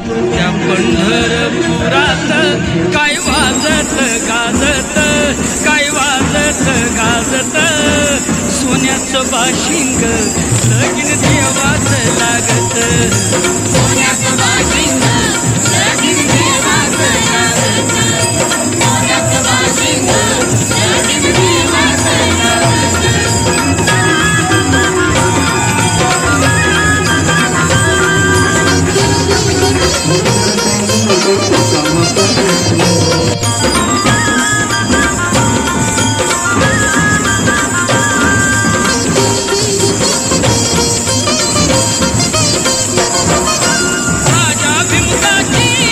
त्या पंढरपुरात काय वाजत गाजत, काय वाजत गाजत, सोन्याचं बाशिंग लगीन देवाच लागत, सोन्याचं बाशिंग लगीन देवाच लागत, सोन्याचं बाशिंग लगीन देवाच लागत. राजा भिमकाची